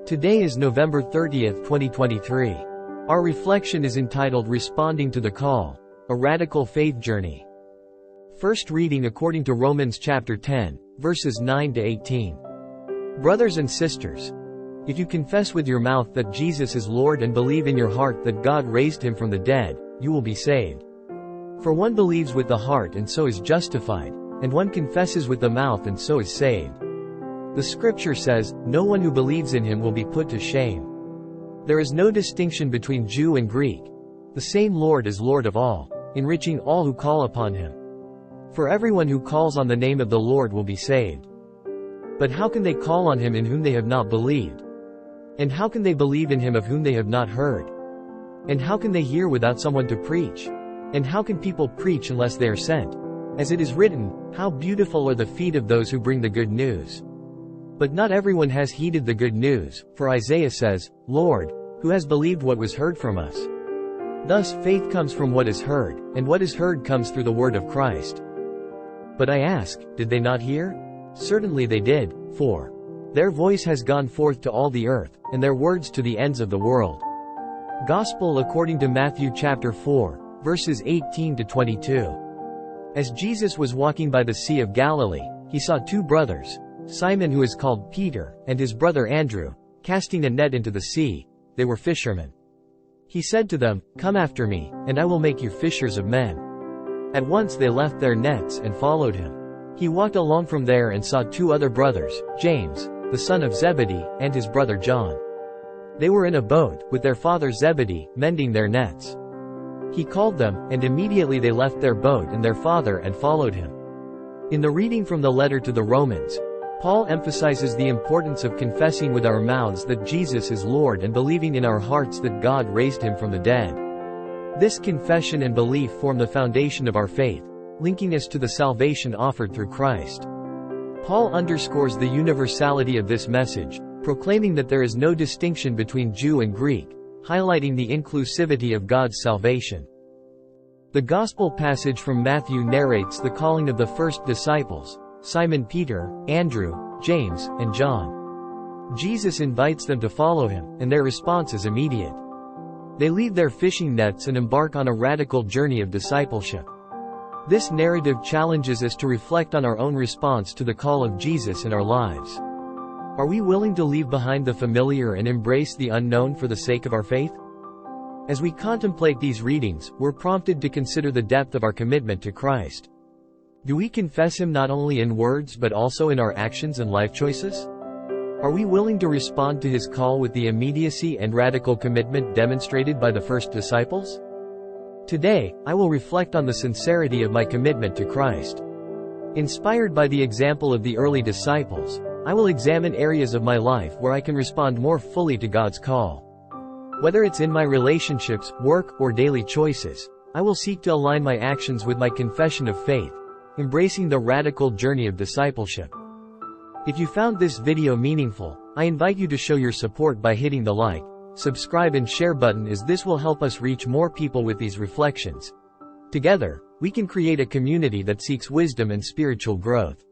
Today is November 30th, 2023. Our reflection is entitled Responding to the Call, a Radical Faith Journey. First reading according to Romans chapter 10, verses 9 to 18. Brothers and sisters, if you confess with your mouth that Jesus is Lord and believe in your heart that God raised him from the dead, you will be saved. For one believes with the heart and so is justified, and one confesses with the mouth and so is saved. The scripture says, no one who believes in him will be put to shame. There is no distinction between Jew and Greek. The same Lord is Lord of all, enriching all who call upon him. For everyone who calls on the name of the Lord will be saved. But how can they call on him in whom they have not believed? And how can they believe in him of whom they have not heard? And how can they hear without someone to preach? And how can people preach unless they are sent? As it is written, how beautiful are the feet of those who bring the good news. But not everyone has heeded the good news, for Isaiah says, Lord, who has believed what was heard from us? Thus faith comes from what is heard, and what is heard comes through the word of Christ. But I ask, did they not hear? Certainly they did, for their voice has gone forth to all the earth, and their words to the ends of the world. Gospel according to Matthew chapter 4, verses 18 to 22. As Jesus was walking by the Sea of Galilee, he saw two brothers, Simon who is called Peter, and his brother Andrew, casting a net into the sea. They were fishermen. He said to them, Come after me, and I will make you fishers of men. At once they left their nets and followed him. He walked along from there and saw two other brothers, James, the son of Zebedee, and his brother John. They were in a boat, with their father Zebedee, mending their nets. He called them, and immediately they left their boat and their father and followed him. In the reading from the letter to the Romans, Paul emphasizes the importance of confessing with our mouths that Jesus is Lord and believing in our hearts that God raised him from the dead. This confession and belief form the foundation of our faith, linking us to the salvation offered through Christ. Paul underscores the universality of this message, proclaiming that there is no distinction between Jew and Greek, highlighting the inclusivity of God's salvation. The Gospel passage from Matthew narrates the calling of the first disciples, Simon Peter, Andrew, James, and John. Jesus invites them to follow him, and their response is immediate. They leave their fishing nets and embark on a radical journey of discipleship. This narrative challenges us to reflect on our own response to the call of Jesus in our lives. Are we willing to leave behind the familiar and embrace the unknown for the sake of our faith? As we contemplate these readings, we're prompted to consider the depth of our commitment to Christ. Do we confess him not only in words but also in our actions and life choices? Are we willing to respond to his call with the immediacy and radical commitment demonstrated by the first disciples? Today, I will reflect on the sincerity of my commitment to Christ. Inspired by the example of the early disciples, I will examine areas of my life where I can respond more fully to God's call. Whether it's in my relationships, work, or daily choices, I will seek to align my actions with my confession of faith, embracing the radical journey of discipleship. If you found this video meaningful, I invite you to show your support by hitting the like, subscribe and share button, as this will help us reach more people with these reflections. Together, we can create a community that seeks wisdom and spiritual growth.